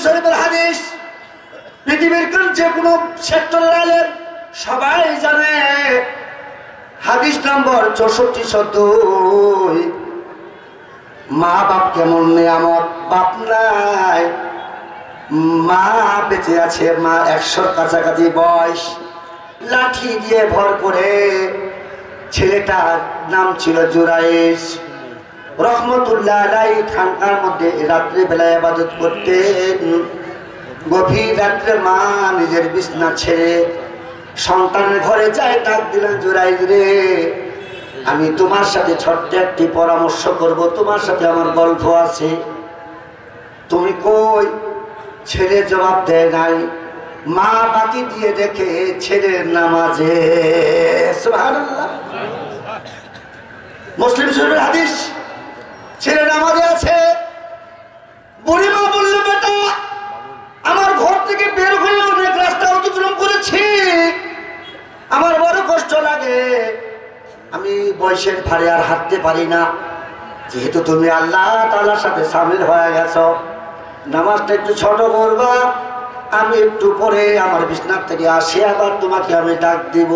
শরীফের হাদিস। পৃথিবীর যে কোনো সেক্টরের আলেম সবাই জানে। হাদিস নম্বর 6402। মা বাপ কেমন নিয়ামত, বাপ নাই, মা বেঁচে আছে, মা 100-র কাছাকাছি বয়স। লাঠি দিয়ে ভর করে, ছেলেটার নাম ছিল জুরাইশ রহমতুল্লাহ আলাইহি। খানকার মধ্যে রাত্রে বেলায় ইবাদত করতেন। গভীর রাত্রে মা নিজের বিছনা ছেড়ে সন্তানের ঘরে যায়, ডাক দিলেন, জুরাইশ রে, আমি তোমার সাথে ছোট্ট একটি পরামর্শ করব, তোমার সাথে আমার গল্প আছে, তুমি কই? ছেলে জবাব দেয় নাই। মা বাকি দিয়ে দেখে ছেলের নামাজে। সুবহানাল্লাহ। মুসলিম শরীফের হাদিস, ছেলে নামাজে আছে। বুড়িমা বলল, বেটা, আমার ঘর থেকে বের হয়ে অনেক রাস্তা অতিক্রম করেছি, আমার বড় কষ্ট লাগে, আমি বয়সের ভারে আর হাঁটতে পারি না। যেহেতু তুমি আল্লাহ তাআলার সাথে শামিল হয়ে গেছো, নামাজটা একটু ছোট করবা, আমি একটু পরে আমার বিছানা থেকে আসি, আবার তোমাকে আমি ডাক দিব।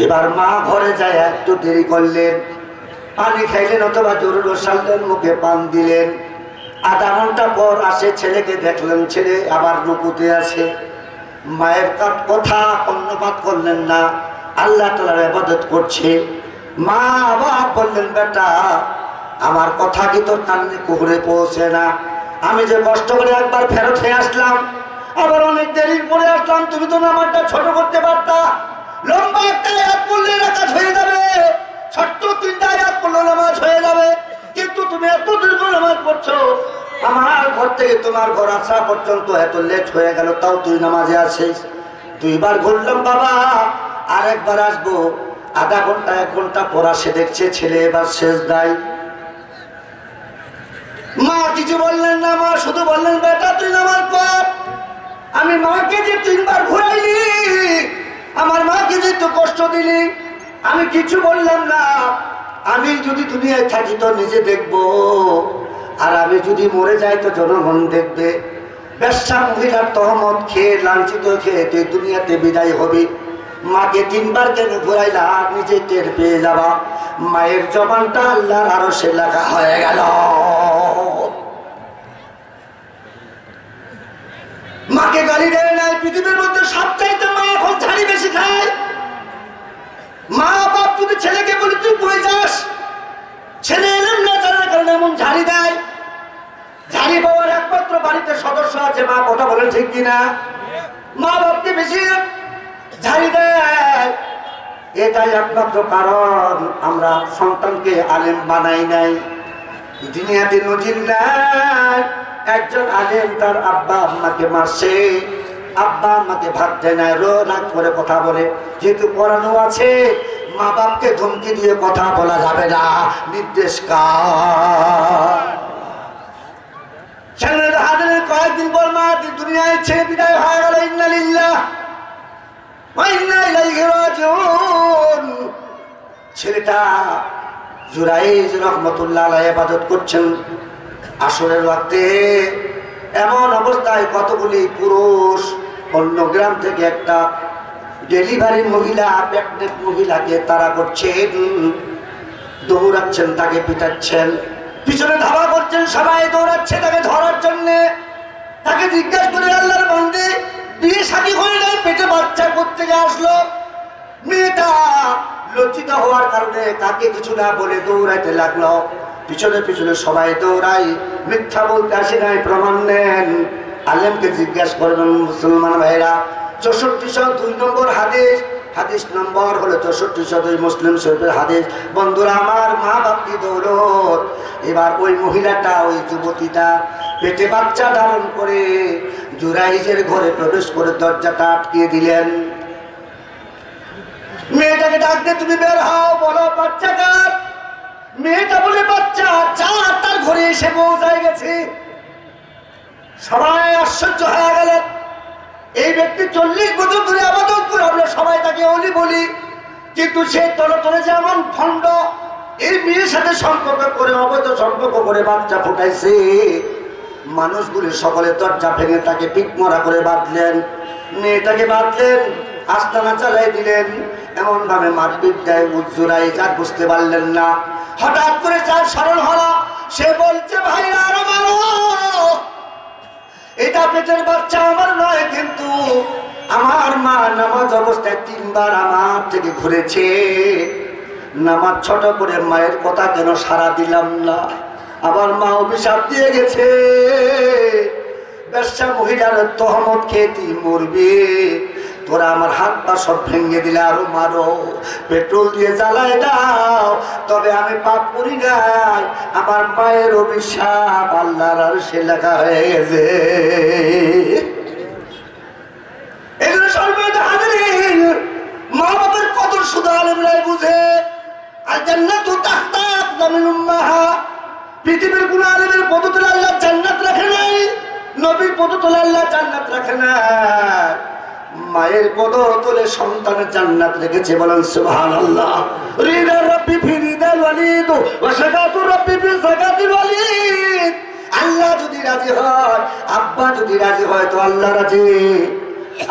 এবার মা ঘরে যায়, একটু দেরি করলেন, পানি খাইলেন অথবা জরুর সারলেন, মুখে পান দিলেন। আধা ঘন্টা পর আসে, ছেলেকে দেখলেন, ছেলে আবার রুকুতে আছে। মায়ের কথা কর্ণপাত করলেন না, আল্লাহ তাআলার ইবাদত করছে। মা আবার বললেন, বেটা, আমার কথা কি তোর কানে কুহুরে পৌঁছে না? আমি যে কষ্ট করে একবার ফেরত হয়ে আসলাম, আবার অনেক দেরির পরে আসলাম, তুমি তো নামাজটা ছোট করতে পারতা। লম্বা একটা আয়াত পড়লে নামাজ হয়ে যাবে, ছোট্ট 3টা আয়াত পড়লে নামাজ হয়ে যাবে, কিন্তু তুমি এত দীর্ঘ নামাজ পড়ছো, আমার ঘর থেকে তোমার ঘর আসা পর্যন্ত এত লেট হয়ে গেল, তাও তুই নামাজে আছিস। 2বার বললাম, বাবা আরেকবার আসবো। আধা ঘন্টা 1 ঘন্টা পর আসে, দেখছে ছেলে এবার সেজদায়। মা কিছু বললেন না, মা শুধু বললেন, বেটা তুই নামাজ পড়। আমি মাকে যে 3বার ঘুরাইলি, আমার মাকে যে তো কষ্ট দিলি, আমি কিছু বললাম না। আমি যদি দুনিয়ায় থাকি তো নিজে দেখবো, আর আমি যদি মরে যাই তো জনগণ দেখবে। বেশ্যা মহিলার তহমত খেয়ে, লাঞ্ছিত খেয়ে তুই দুনিয়াতে বিদায় হবি। মাকে 3বার কেন ঘুরাইলা, নিজে টের পেয়ে যাবা। মায়ের জবানটা আল্লাহর আরশে লেখা হয়ে গেল। মাকে গালি দেয় নাই। পৃথিবীর মধ্যে সবচাইতে মা এখন ঝাড়ি বেশি খায়। মা বাপ যদি ছেলেকে বলি তুই কই যাস, ছেলে এলেন না জানার কারণে এমন ঝাড়ি দেয়। ঝাড়ি পাওয়ার একমাত্র বাড়িতে সদস্য আছে মা, কথা বলেন ঠিক কিনা? মা বাপকে বেশি ঝাড়ি দেয়, এটাই একমাত্র কারণ আমরা সন্তানকে আলেম বানাই নাই। দুনিয়াতে নজির নাই একজন আলেম তার আব্বা আম্মাকে মারছে, আব্বা আম্মাকে ভাত দেয় না, রাগ করে কথা বলে। যেহেতু পড়ানো আছে, মা বাপকে ধমকি দিয়ে কথা বলা যাবে না, নির্দেশ কার? কয়েকদিন পর মা দুনিয়ায় ছেড়ে বিদায় হয়ে গেল। ইন্না লিল্লাহ ওয়া ইন্না ইলাইহি রাজিউন। ছেলেটা জুরাইজ রহমতুল্লাহ আলাইহি ইবাদত করছেন আসরের ওয়াক্তে। এমন অবস্থায় কতগুলি পুরুষ অন্য গ্রাম থেকে একটা ডেলিভারি মহিলা, প্রেগনেন্ট মহিলাকে তাড়া করছেন, দৌড়াচ্ছেন, তাকে পিটাচ্ছেন, পিছনে ধাওয়া করছেন, সবাই দৌড়াচ্ছে তাকে ধরার জন্য। তাকে জিজ্ঞাসা করে, আল্লাহর বান্দে, বিয়ে শাদী হয়ে নাই, পেটে বাচ্চা কোত্থেকে আসলো? মেয়েটা লজ্জিত হওয়ার কারণে তাকে কিছু না বলে দৌড়াইতে লাগলো। পিছনে পিছনে সবাই দৌড়াই, মিথ্যা বলতে আসি নাই, প্রমাণ নেন। আলেমকে জিজ্ঞাসা করবেন, মুসলমান ভাইরা, 6402 নম্বর হাদিস, হাদিস নম্বর হলো 6402 মুসলিম শরীফের হাদিস। বন্ধুরা আমার, মা বাপকে দৌলত। এবার ওই মহিলাটা, ওই যুবতীটা পেটে বাচ্চা ধারণ করে জুরাইজের ঘরে প্রবেশ করে দরজাটা আটকিয়ে দিলেন। মেয়েটাকে ডাক দিয়ে, তুমি বের হও, বলো বাচ্চা কার? মেয়েটা বলে, বাচ্চা যার তার ঘরে এসে পৌঁছায় গেছে। সবাই আশ্চর্য হয়ে গেলেন। এই ব্যক্তি 40 বছর ধরে ইবাদত করে, আমরা সবাই তাকে ওলি বলি, কিন্তু সে তলে তলে যেমন খণ্ড, এই মেয়ের সাথে সম্পর্ক করে, অবৈধ সম্পর্ক করে বাচ্চা ফুটাইছে। মানুষগুলি সকলে দরজা ভেঙে তাকে পিটমরা করে বাঁধলেন, মেয়েটাকে বাঁধলেন, আস্তানা চালাই দিলেন। এমন ভাবে মারপিট দেয় উজ্জুরাই যার বুঝতে পারলেন না। হঠাৎ করে যার স্মরণ হলো, সে বলছে ভাইরা আরো মারো, এটা পেটের বাচ্চা আমার নয়, কিন্তু আমার মা নামাজ অবস্থায় 3 বার আমার থেকে ঘুরেছে। নামাজ ছোট করে মায়ের কথা কেন সাড়া দিলাম না? আমার মা অভিশাপ দিয়ে গেছে, বেশ্যা মহিলার তহমত খেয়ে তুই মরবি। তোরা আমার হাত পা সব ভেঙে দিলে আরো মারো, পেট্রোল দিয়ে জ্বালায় দাও, তবে আমি পাপ করি নাই। আমার মায়ের অভিশাপ আল্লাহর আরশে লেখা হয়ে গেছে। এগুলো সর্বদা হাজির মা বাবার কদর শুধু আলেমরাই বুঝে। আর জান্নাতু তাহতা আকদামিল উম্মাহা, পৃথিবীর কোন আলেমের পদতলে আল্লাহ জান্নাত রাখে নাই, নবীর পদতলে আল্লাহ জান্নাত রাখে না। মায়ের পদতলে সন্তানের জান্নাত রেখেছে, বলেন সুবহানাল্লাহ। রিদা রাব্বি ফি রিদাল ওয়ালিদ ওয়া সাকাতু রাব্বি ফি সাকাতিল ওয়ালিদ। আল্লাহ যদি রাজি হয়, আব্বা যদি রাজি হয় তো আল্লাহ রাজি।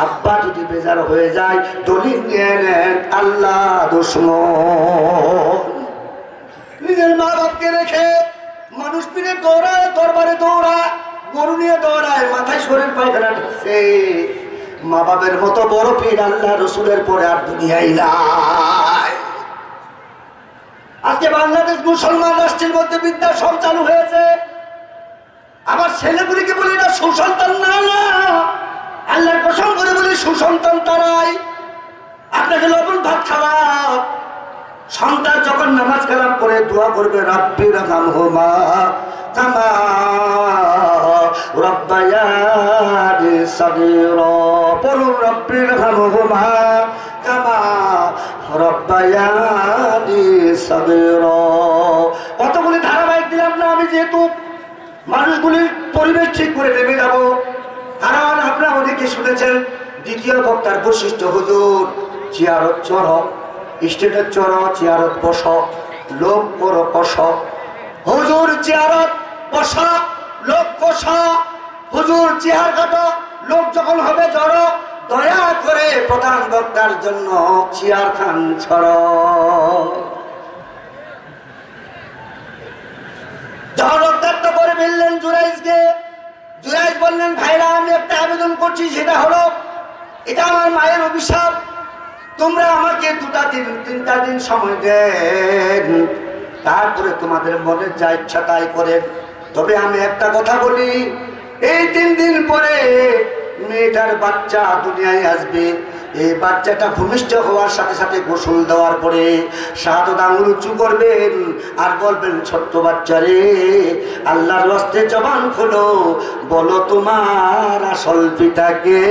আব্বা যদি বেজার হয়ে যায়, দলিল নিয়ে নেন আল্লাহ দুশমন। নিজের মা বাপকে রেখে মানুষ পিনে দৌড়ায়, দরবারে দৌড়ায়, গরু নিয়ে দৌড়ায়, মাথায় শরীর পায়খানা ঢুকছে। মা বাপের মতো বড় পীর আল্লাহ রসুলের পরে আর দুনিয়ায় নাই। আজকে বাংলাদেশ মুসলমান রাষ্ট্রের মধ্যে বৃদ্ধাশ্রম চালু হয়েছে। আবার ছেলেগুলিকে বলি না সুসন্তান, না না, আল্লাহর কসম করে বলি সুসন্তান তারাই। আপনাকে লবণ ভাত খাওয়াও, সন্তান যখন নামাজ কালাম করে দোয়া করবে, রাব্বি রহমহুমা কামা রাব্বায়ানি সগীরা, পড়ুন রাব্বি রহমহুমা কামা রাব্বায়ানি সগীরা। কতগুলি ধারাবাহিক দিলাম না আমি, যেহেতু মানুষগুলির পরিবেশ ঠিক করে নেমে যাব। কারণ আপনারা অনেকে শুনেছেন দ্বিতীয় বক্তার বৈশিষ্ট্য, হুজুর চেয়ারত চড়, স্টেজের চড়, চেয়ারত বস, লোক করো কষ। হুজুর চেয়ারত বসা, লোক কষা, হুজুর চেয়ার কাটো, লোক যখন হবে জড়, দয়া করে প্রধান বক্তার জন্য চেয়ার খান ছড়। যখন রক্তাক্ত করে ফেললেন জুরাইজকে, জুরাইজ বললেন ভাইরা আমি একটা আবেদন করছি, সেটা হলো এটা আমার মায়ের অভিশাপ, তোমরা আমাকে 2-3 দিন সময় দেন, তারপরে তোমাদের মনে যা ইচ্ছা তাই করেন। তবে আমি একটা কথা বলি, এই 3 দিন পরে মেয়েটার বাচ্চা দুনিয়ায় আসবে। এই বাচ্চাটা ভূমিষ্ঠ হওয়ার সাথে সাথে গোসল দেওয়ার পরে শাহাদাত আঙ্গুল উঁচু করবেন আর বলবেন, ছোট্ট বাচ্চা রে, আল্লাহর রাস্তে জবান খোলো, বলো তোমার আসল পিতাকে।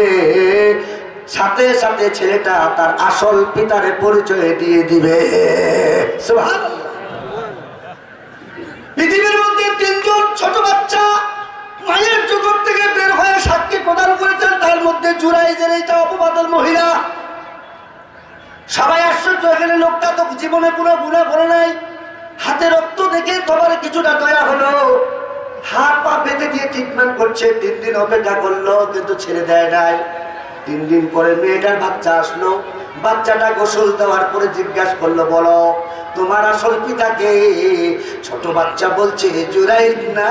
সাথে সাথে ছেলেটা তার আসল পিতারে পরিচয় দিয়ে দিবে। সুবহানাল্লাহ। পৃথিবীর মধ্যে 3 জন ছোট বাচ্চা মায়ের জগৎ থেকে বের হয়ে সাক্ষী প্রদান করেছেন, তার মধ্যে জুরাইজের এইটা অপবাদের মহিলা। সবাই আশ্চর্য, এখানে লোকটা তো জীবনে কোনো গুনাহ করে নাই, হাতে রক্ত দেখে তোমার কিছুটা দয়া হলো, হাত পা বেঁধে দিয়ে ট্রিটমেন্ট করছে। 3 দিন অপেক্ষা করলো, কিন্তু ছেড়ে দেয় নাই। 3 দিন পরে মেয়েটার বাচ্চা আসলো। বাচ্চাটা গোসল দেওয়ার পরে জিজ্ঞাসা করলো, বলো তোমার আসল পিতাকে? ছোট বাচ্চা বলছে, জুরাইজ না,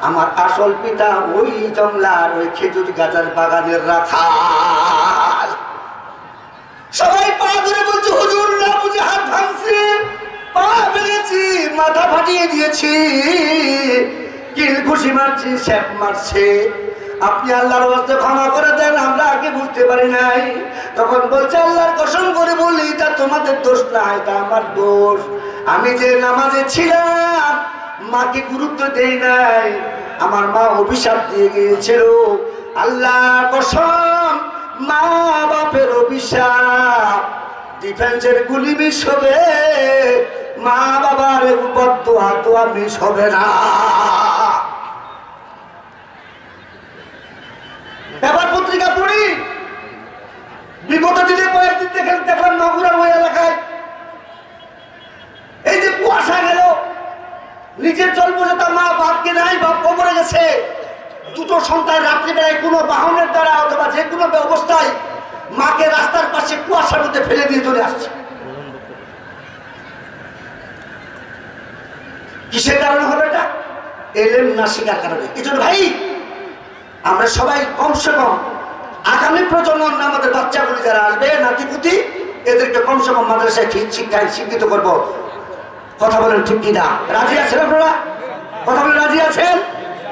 আমার আসল পিতা ওই জংলার ওই খেজুর গাছের বাগানের রাখাল। সবাই পা ধরে বলছে, হুজুর না বুঝে হাত ভাঙছে, পা ভেঙেছি, মাথা ফাটিয়ে দিয়েছি, কিল ঘুষি মারছি, স্যাপ মারছে, আপনি আল্লাহর ওয়াস্তে ক্ষমা করে দেন, আমরা আগে বুঝতে পারি নাই। তখন বলছে, আল্লাহর কসম করে বলি এটা তোমাদের দোষ না, এটা আমার দোষ। আমি যে নামাজে ছিলাম, মাকে গুরুত্ব দেই নাই, আমার মা অভিশাপ দিয়ে গিয়েছিল। আল্লাহর কসম, মা বাপের অভিশাপ ডিফেন্সের গুলি মিস হবে, মা বাবার বদদোয়া তো মিস হবে না। পেপার পত্রিকা পড়ি, বিগত দিনে কয়েকদিন দেখলাম মাগুরার ওই এলাকায় এই যে কুয়াশা গেল, নিজের জন্মদাতা মা বাপকে নাই, বাপ কবরে গেছে, দুটো সন্তান রাত্রিবেলায় কোনো বাহনের দ্বারা অথবা যে কোনো অবস্থায় মাকে রাস্তার পাশে কুয়াশার মধ্যে ফেলে দিয়ে চলে আসছে। কিসের কারণে হবে এটা? এলেম না শেখার কারণে। এই জন্য ভাই আমরা সবাই কমসে কম আগামী প্রজন্ম আমাদের বাচ্চাগুলি যারা আসবে নাতিপুতি, এদেরকে কমসে কম মাদ্রাসায় শিক্ষায় শিক্ষিত করবো। কথা বলেন ঠিক কিনা? রাজি আছেন আপনারা? কথা বলেন রাজি আছেন?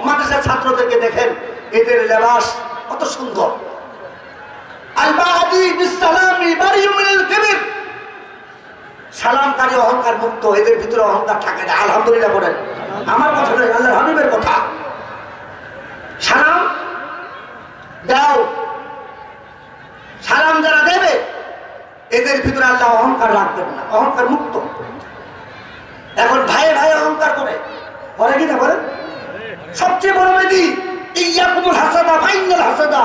মাদ্রাসার ছাত্রদেরকে দেখেন, এদের লেবাস কত সুন্দর। সালামকারী অহংকার মুক্ত, এদের ভিতরে অহংকার থাকে না। আলহামদুলিল্লাহ বলেন। আমার কথা নয়, আল্লাহর হাবিবের কথা। সালাম দাও, সালাম যারা দেবে এদের ভিতরে আল্লাহ অহংকার রাখবেন না, অহংকার মুক্ত। এখন ভাই ভাই অহংকার করে বলে কিনা বলেন? সবচেয়ে বড় বেদি ইয়াকুমুল হাসাদা ফাইনাল হাসাদা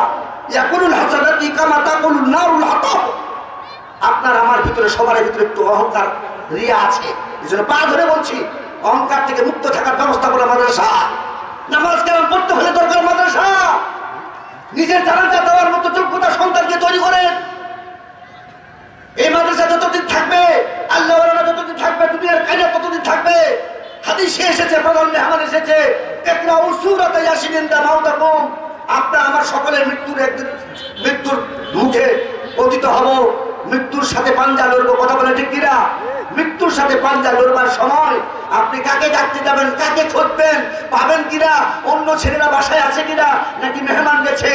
ইয়াকুলুল হাসাদাতি কামা তাকুলুন নারুল হাতাব। আপনার আমার ভিতরে সবার ভিতরে একটু অহংকার রিয়া আছে। এজন্য পা ধরে বলছি, অহংকার থেকে মুক্ত থাকার ব্যবস্থা করে মাদ্রাসা। নামাজ কালাম পড়তে হলে দরকার মাদ্রাসা। নিজের জানাজা দেওয়ার মতো যোগ্যতা সন্তানকে তৈরি করেন। এই মাদ্রাসা যতদিন থাকবে, আল্লাহ যতদিন থাকবে, দুনিয়ার কায়দা ততদিন থাকবে। হাদিসে এসেছে, প্রধান মেহমান এসেছে, ইকরাউ সূরাতা ইয়াসিন ইনদা মাউতাকুম। আপনার আমার সকলের মৃত্যুর একদিন মৃত্যুর মুখে পতিত হব, মৃত্যুর সাথে পাঞ্জা লড়বো। কথা বলে ঠিক কিনা? মৃত্যুর সাথে পাঞ্জা লড়বার সময় আপনি কাকে ডাকতে যাবেন, কাকে খুঁজবেন, পাবেন কিনা, অন্য ছেলেরা বাসায় আছে কিনা, নাকি মেহমান গেছে?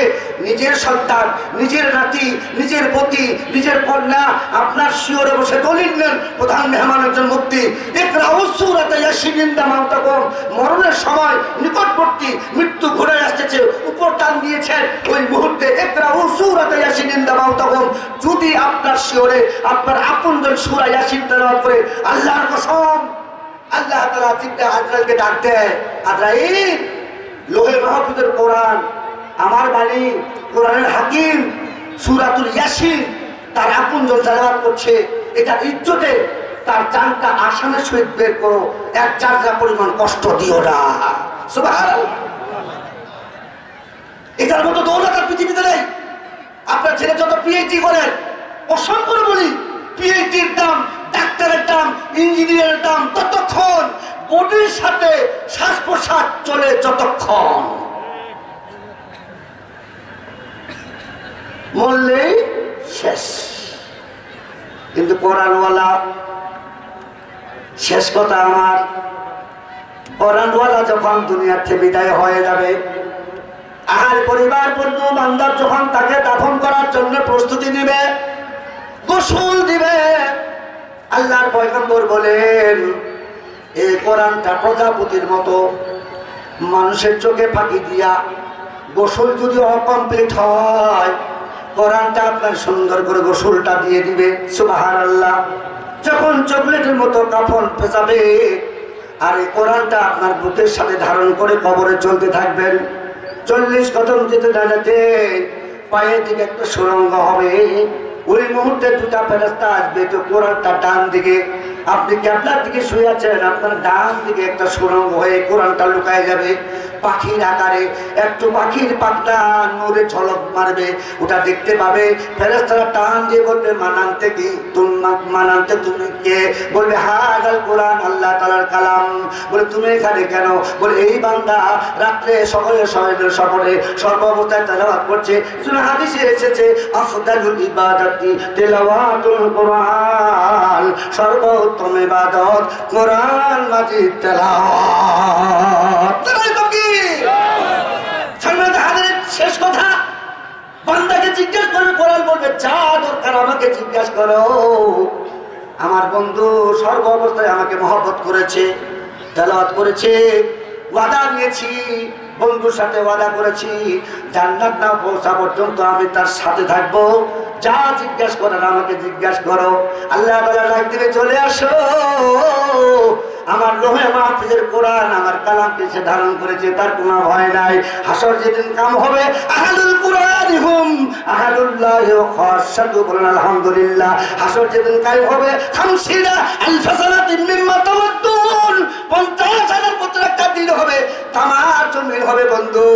নিজের সন্তান, নিজের নাতি, নিজের পতি, নিজের কন্যা আপনার শিওরে বসে দলিল নেন, প্রধান মেহমান একজন মুফতি। ইকরাউ সূরাতা ইয়াসিন ইনদা মাউতাকুম। মরণের সময় নিকটবর্তী, মৃত্যু ঘুরে আসতেছে, উপর টান দিয়েছেন, ওই মুহূর্তে ইকরাউ সূরাতা ইয়াসিন ইনদা মাউতাকুম। যদি আপনার শিওরে আপনার আপনজন সূরা ইয়াসিন তেলাওয়াত করে, আল্লাহর কসম আল্লাহ তাআলা জিবরাইল আজরাইলকে ডাক দেয়, আজরাইল লোহে মাহফুজের কোরআন আমার বাণী, কোরআনের হাকিম সূরাতুল ইয়াসিন তার আপনজন তেলাওয়াত করছে, এটা ইজ্জতে তার জানটা আসানের সহিত বের করো, এক জাররা পরিমাণ কষ্ট দিও না। সুবহানাল্লাহ। এটার মতো দৌলত আর পৃথিবীতে নেই। আপনার ছেলে যত পিএইচডি করেন, অসংখ্য বলি, পিএইচডির দাম, ডাক্তারের দাম, ইঞ্জিনিয়ারের দাম ততক্ষণ, বডির সাথে শ্বাস প্রশ্বাস চলে যতক্ষণ, মরলেই শেষ। কিন্তু কোরআনওয়ালা শেষ কথা আমার, কোরআনওয়ালা যখন দুনিয়ার থেকে বিদায় হয়ে যাবে, আর পরিবার বন্ধু বান্ধব যখন তাকে দাফন করার জন্য প্রস্তুতি নেবে, গোসল দিবে, আল্লাহর পয়গম্বর বলেন এই কোরআনটা প্রজাপতির মতো মানুষের চোখে ফাঁকি দিয়া গোসল যদি অকমপ্লিট হয়, কোরআনটা আপনার সুন্দর করে গোসলটা দিয়ে দিবে। সুবহানাল্লাহ। যখন চকলেটের মতো কাফন পেঁচাবে, আর এই কোরআনটা আপনার বুকের সাথে ধারণ করে কবরে চলতে থাকবেন, 40 কদম যেতে না যেতে পায়ের দিকে একটা সুরঙ্গ হবে। ওই মুহূর্তে দুটা ফেরেশতা আসবে, তো কোরআনটা ডান দিকে, আপনি ক্যাবলার দিকে শুয়ে আছেন, আপনার ডান দিকে একটা সুরঙ্গ হয়ে কোরআনটা লুকায় যাবে। পাখির আকারে একটু পাখির পাখনা নূরে ঝলক মারবে, ওটা দেখতে পাবে। ফেরেশতারা টান দিয়ে বলবে মানান্তে কি মানান্তে তুমি কে? বলবে হাযাল কোরআন আল্লাহ তাআলার কালাম। বলে তুমি এখানে কেন? বলে এই বান্দা রাত্রে সকলে সর্বাবস্থায় তেলাওয়াত করছে। শুনে হাদিসে এসেছে আফদালুল ইবাদাতি তিলাওয়াতুল কোরআন, সর্বোত্তম ইবাদত কোরআন মাজিদ তেলাওয়াত। শেষ কথা, বান্দাকে জিজ্ঞেস করবে, কোরআন বলবে যা দরকার আমাকে জিজ্ঞাসা করো। আমার বন্ধু সর্ব অবস্থায় আমাকে মহব্বত করেছে, তেলাওয়াত করেছে, ওয়াদা নিয়েছি, বন্ধুর সাথে ওয়াদা করেছি, জান্নাত না পৌঁছা পর্যন্ত আমি তার সাথে থাকবো। যা জিজ্ঞাসা করার আমাকে জিজ্ঞাসা করো। আল্লাহ তাআলা ডাক দিবে, চলে আসো, আমার লোহে মাহফুজের কোরআন আমার কালামকে সে ধারণ করেছে, তার কোনো ভয় নাই। হাসর যেদিন কাম হবে, আহালুল কুরআনিহুম আহালুল্লাহি ওয়া খাসাতু, বলেন আলহামদুলিল্লাহ। হাসর যেদিন কায়েম হবে, 50,000 সানাতিন মিম্মা তামাদ্দুন, আগুন 50,000 কোটি টাকা দিন হবে, তামার জমিন হবে বন্ধু।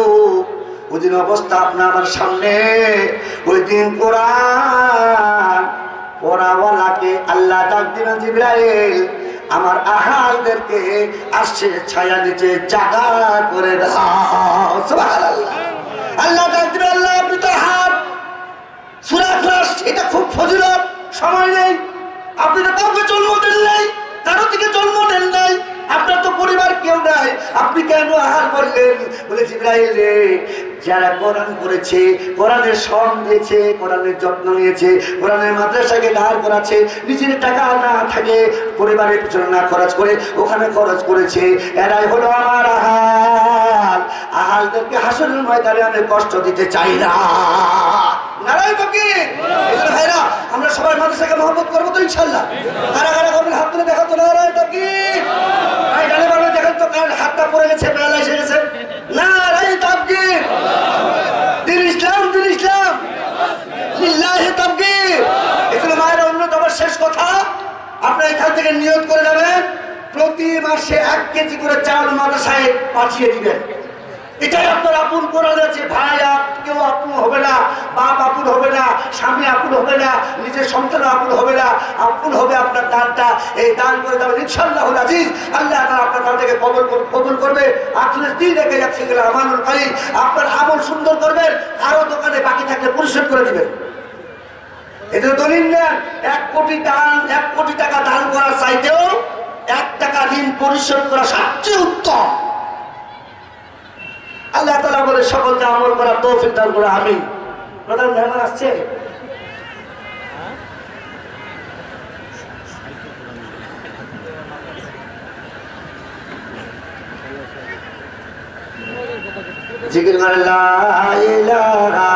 ওই দিন অবস্থা আপনার আমার সামনে। ওই দিন কোরআন পড়াওয়ালাকে আল্লাহ ডাক দিবেন, জিবরাইল আমার আহালদেরকে আসছে ছায়া নিচে জায়গা করে দাও। সুবহানাল্লাহ। আল্লাহ ডাক দিবেন, আল্লাহ আপনি তো হাত সূরা ইখলাস, এটা খুব ফজিলত, সময় নেই, আপনি তো কাউকে জন্ম দেন নাই, কারো থেকে জন্ম নেন নাই, আপনার তো পরিবার কেউ নাই, আপনি কেন আহার করলেন? বলে জিবরাইল রে, যারা কোরআন পড়েছে, কোরআনের শ্রম দিয়েছে, কোরআনের যত্ন নিয়েছে, কোরআনের মাদ্রাসাকে দাঁড় করাচ্ছে, নিজের টাকা না থাকে পরিবারের পিছনে না খরচ করে ওখানে খরচ করেছে, এরাই হলো আমার আহাল। আহালদেরকে হাসরের ময়দানে আমি কষ্ট দিতে চাই না। নারাই তাকবীর। ভাইরা, আমরা সবাই মাদ্রাসাকে মহব্বত করবো তো ইনশাআল্লাহ? কারা কারা করবেন হাত তুলে দেখাতো। নারাই তাকবীর। ভাই গালে বালে দেখেন তো কার হাতটা পড়ে গেছে, বেলা এসে গেছে। নারাই তাকবীর। দিন ইসলাম, দিন ইসলাম, লিল্লাহি তাকবীর। এগুলো মায়ের অন্যতম শেষ কথা, আপনারা এখান থেকে নিয়ত করে যাবেন প্রতি মাসে 1 কেজি করে চাল মাদ্রাসায় পাঠিয়ে দিবেন। এটাই আপনার আপন করা যাচ্ছে। ভাই কেউ আপন হবে না, বাপ আপন হবে না, স্বামী আপন হবে না, নিজের সন্তান আপন হবে না, আপন হবে আপনার দানটা। এই দান করে যাবেন ইনশাআল্লাহুল আজিজ। আল্লাহ তাআলা আপনার দানটাকে কবুল করবে। আখিরাত দিন রেখে যাচ্ছে গেলে আমানুল কারীম, আপনার আমল সুন্দর করবেন, আরো দোকানে বাকি থাকলে পরিশোধ করে দিবেন। এদের দলিল নেন, 1 কোটি দান, 1 কোটি টাকা দান করার চাইতেও 1 টাকা ঋণ পরিশোধ করা সবচেয়ে উত্তম। আল্লাহ তাআলা বলে সকলকে আমল করার তৌফিক দান করে আমিন। প্রধান মেহমান আসছে, জিকির করে লা ইলাহা,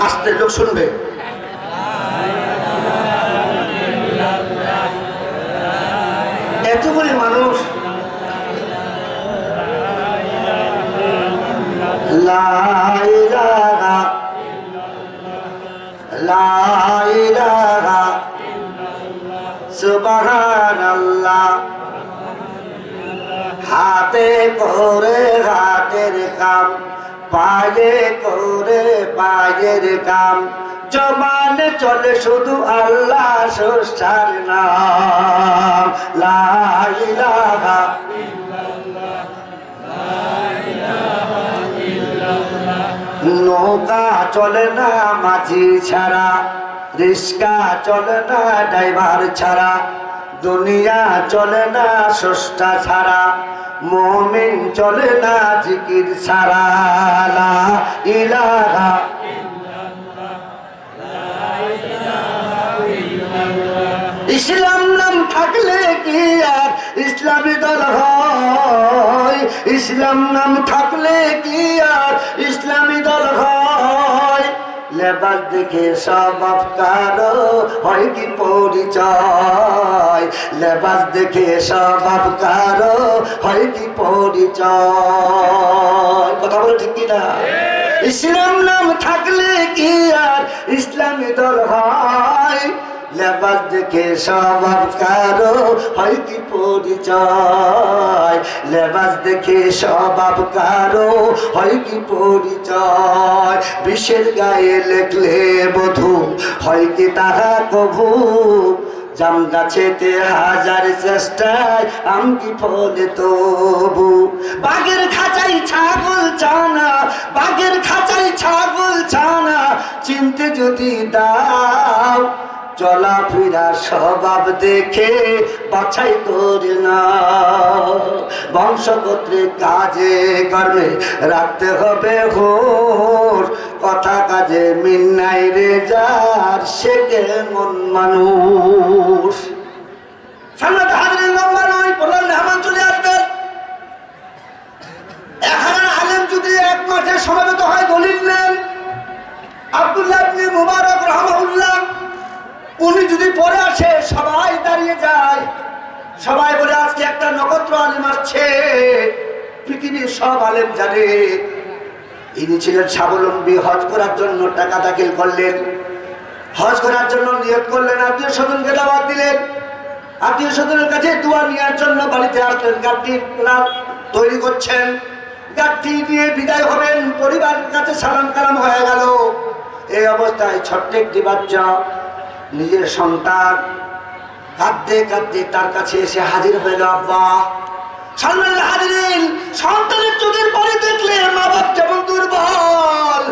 আস্তে লোক শুনবে। এতগুলি মানুষ লা ইলাহা, লা ইলাহা সুবহানাল্লাহ। হাতে করে হাতের কাম, পায়ে করে পায়ের কাম, জবানে চলে শুধু আল্লাহ স্রষ্টার নাম। লা ইলাহা, নৌকা চলে না মাঝি ছাড়া, রিস্কা চলে না ড্রাইভার ছাড়া, দুনিয়া চলে না স্রষ্টা ছাড়া, মুমিন চলে না জিকির ছাড়া। লা ইলাহা, ইসলাম নাম থাকলে কি আর ইসলামী দল হয়? ইসলাম নাম থাকলে কি আর ইসলামী দল হয়? লেবাস দেখে স্বভাব কারো হয় কি পরিচয়? লেবাস দেখে স্বভাব কারো হয় কি পরিচয়? কথা বলে ঠিক কিনা? ইসলাম নাম থাকলে কি আর ইসলামী দল হয়? লেবাস দেখে স্বভাব কারো হয় কি পরিচয়? লেবাস দেখে স্বভাব কারো হয় কি পরিচয়? বিষের গায়ে লেখলে বধূ হয় কি তাহা কভু? জাম গাছেতে হাজার চেষ্টায় আম কি ফলে তবু? বাঘের খাঁচাই ছাগল ছানা, বাঘের খাঁচাই ছাগল ছানা, চিনতে যদি দাও চলাফেরা স্বভাব দেখে বাছাই করে না। বংশগোত্রে কাজে কর্মে রাখতে হবে হোর, কথা কাজে মিল নাই রে যার, সে কেমন মানুষ? সামনে হাজির লম্বা নয়, প্রধান মেহমান চলে আসবেন। এখানে আলেম যদি 1 মাসে সমাবেত হয়, দলিল নেন। আব্দুল্লাহ ইবনে মুবারক রাহমাহুল্লাহ, উনি যদি পড়ে আসে সবাই দাঁড়িয়ে যায়, সবাই বলে আজকে একটা নক্ষত্র আলেম আসছে, পৃথিবীর সব আলেম জানে। ইনি ছিলেন স্বাবলম্বী, হজ করার জন্য টাকা দাখিল করলেন, হজ করার জন্য নিয়ত করলেন, আত্মীয় স্বজনকে দাওয়াত দিলেন। আত্মীয় স্বজনের কাছে দোয়া নেওয়ার জন্য বাড়িতে আসলেন, গাড়ি তৈরি করছেন, গাড়ি নিয়ে বিদায় হবেন, পরিবারের কাছে সালাম কালাম হয়ে গেল। এই অবস্থায় ছোট্ট একটি বাচ্চা নিজের সন্তান কাঁদতে কাঁদতে তার কাছে এসে হাজির হইল। আব্বা, সম্মানিত হাজিরিন, সন্তানের চোখের পানি দেখলে মা বাপ যেমন দুর্বল,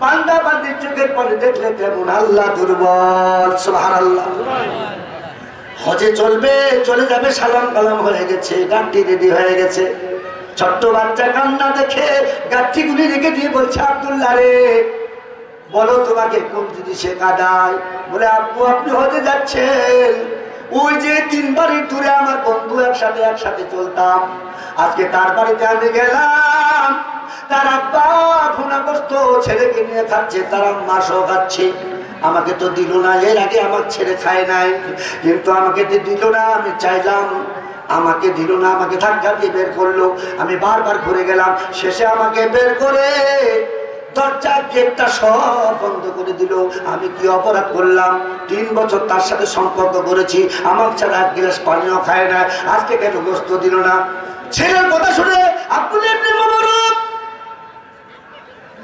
বান্দা বান্দির চোখের পানি দেখলে তেমন আল্লাহ দুর্বল। সুবহানাল্লাহ। হজে চলে যাবে, সালাম কালাম হয়ে গেছে, গাড়ি রেডি হয়ে গেছে। ছোট্ট বাচ্চা কান্না দেখে গাড়িগুলি রেখে দিয়ে বলছে, আব্দুল্লাহ রে, বলো তোমাকে কোন জিনিসে কাঁদায়? বলে, আব্বু আপনি হজে যাচ্ছেন, ওই যে 3 বাড়ির দূরে আমার বন্ধু একসাথে চলতাম, আজকে তার বাড়িতে আমি গেলাম, তার আব্বা ভুনাগ্রস্ত ছেলেকে নিয়ে খাচ্ছে, তার আম্মা সহ খাচ্ছে, আমাকে তো দিল না, এর আগে আমার ছেলে খায় নাই, কিন্তু আমাকে তো দিল না, আমি চাইলাম, আমাকে দিল না, আমাকে ধাক্কা দিয়ে বের করলো, আমি বারবার ঘুরে গেলাম, শেষে আমাকে বের করে দরজা গেটটা সব বন্ধ করে দিল। আমি কি অপরাধ করলাম? 3 বছর তার সাথে সম্পর্ক করেছি, আমার ছাড়া 1 গ্লাস পানিও খায় না, আজকে কেন গোস্ত দিল না? ছেলের কথা শুনে আব্দুল্লাহ ইবনে মুবারক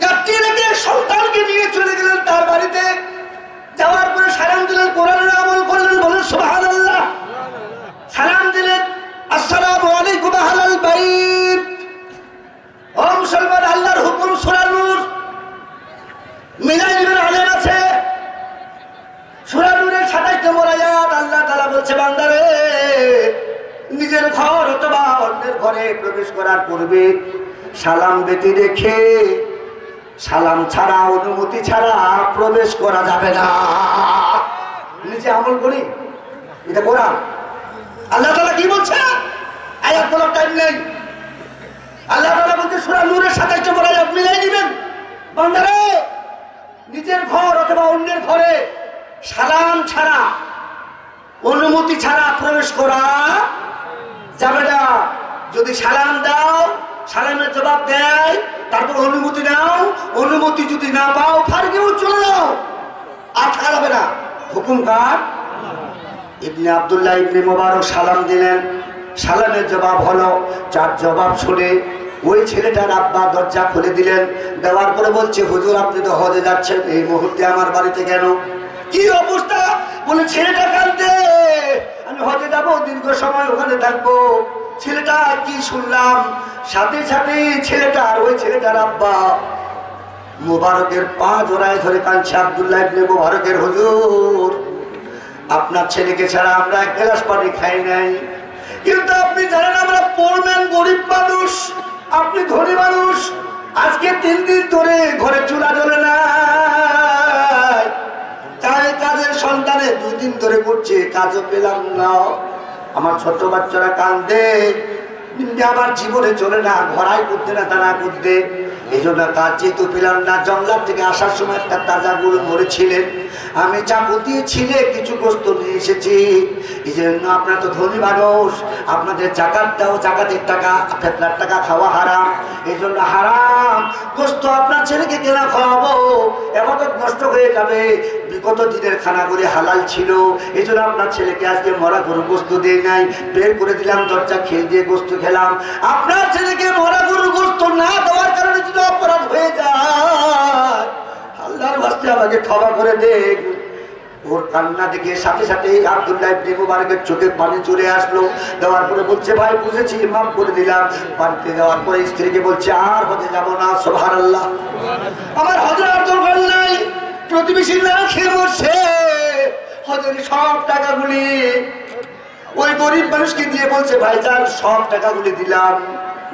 গাড়ি রেখে সন্তানকে নিয়ে চলে গেলেন তার বাড়িতে। যাওয়ার পরে সালাম দিলেন, কোরআনের আমল করলেন, বলেন সুবহানাল্লাহ। সালাম দিলেন, আসসালামু আলাইকুম আহলাল বাইত। ও মুসলমান, আল্লাহর হুকুম সূরা নূর মিলাই দিবেন, আলেম আছে, সূরা নূরের 27 নম্বর আয়াত। আল্লাহ তাআলা বলছে, বান্দারে, নিজের ঘর অথবা অন্যের ঘরে প্রবেশ করার পূর্বে সালাম বেঁধে রেখে সালাম ছাড়া, অনুমতি ছাড়া প্রবেশ করা যাবে না। নিজে আমল করি, এটা কোরআন। আল্লাহ তাআলা কি বলছে? আয়াত বলার টাইম নেই। আল্লাহ তাআলা বলছে সূরা নূরের 27 নম্বর আয়াত মিলাই দিবেন, বান্দারে, নিজের ঘর অথবা অন্যের ঘরে সালাম ছাড়া, অনুমতি ছাড়া প্রবেশ করা যাবে না। যদি সালাম দাও, সালামের জবাব দেয়, তারপর অনুমতি নাও, অনুমতি যদি না পাও ফারকেও চলে যাও, আর থাকা যাবে না। হুকুম কার? ইবনে আব্দুল্লাহ ইবনে মুবারক সালাম দিলেন, সালামের জবাব হলো। 4 জবাব শুনে ওই ছেলেটার আব্বা দরজা খুলে দিলেন, দেওয়ার পরে বলছে, হুজুর আপনি তো হজে যাচ্ছেন, এই মুহূর্তে আমার বাড়িতে কেন? কি অবস্থা? বলে, ছেলেটা কাঁদছে, আমি হজে যাবো, দীর্ঘ সময় ওখানে থাকবো। ছেলেটা কি শুনলাম, সাথে সাথে ওই ছেলেটার আব্বা মুবারকের পা জোড়ায় ধরে কাঁদছে। আব্দুল্লাহ ইবনে মুবারকের, হুজুর আপনার ছেলেকে ছাড়া আমরা 1 গ্লাস পানি খাই নাই, কিন্তু আপনি জানেন আমরা পোরম্যান, গরিব মানুষ, আপনি ধনী মানুষ, আজকে 3 দিন ধরে ঘরে চুলা জ্বলে না, তাই কাজের সন্তানে 2 দিন ধরে করছে, কাজও পেলাম না। আমার ছোট বাচ্চারা কান্দে, আমার জীবনে চলে না, ঘরাই করতে না, তারা করতে, এই জন্য কাজ যেহেতু পেলাম না। জঙ্গলার থেকে আসার সময় একটা তাজা গরু মরেছিলেন, আমি চাকু দিয়ে ছিলে কিছু গোস্ত নিয়ে এসেছি। এই জন্য আপনারা তো ধনী মানুষ, আপনাদের জাকাতটাও, জাকাতের টাকা, ফেতরার টাকা খাওয়া হারাম, এই জন্য হারাম গোস্ত আপনার ছেলেকে কেনা খাওয়াবো, এবাদত নষ্ট হয়ে যাবে। বিগত দিনের খানাগুলি হালাল ছিল, এই জন্য আপনার ছেলেকে আজকে মরা গরু গোস্ত দিয়ে নাই, বের করে দিলাম, দরজা খেল দিয়ে গোস্ত খেলাম। আপনার ছেলেকে মরা গরু গোস্ত না দেওয়ার কারণে যদি অপরাধ হয়ে যায়, আল্লাহর ওয়াস্তে আমাকে ক্ষমা করে দেন। ওর কান্না দেখে সাথে সাথে আব্দুল্লাহ ইবনে মুবারকের চোখে পানি চলে আসলো। দেওয়ার পরে বলছে, ভাই বুঝেছি, মাফ করে দিলাম। বাড়িতে যাওয়ার পরে স্ত্রীকে বলছে, আর হজে যাবো না। সুবহানাল্লাহ। আমার হজের আর দরকার নাই, প্রতিবেশী না খেয়ে মরছে, হজের সব টাকাগুলি ওই গরিব মানুষকে দিয়ে বলছে, ভাইজান সব টাকাগুলি দিলাম,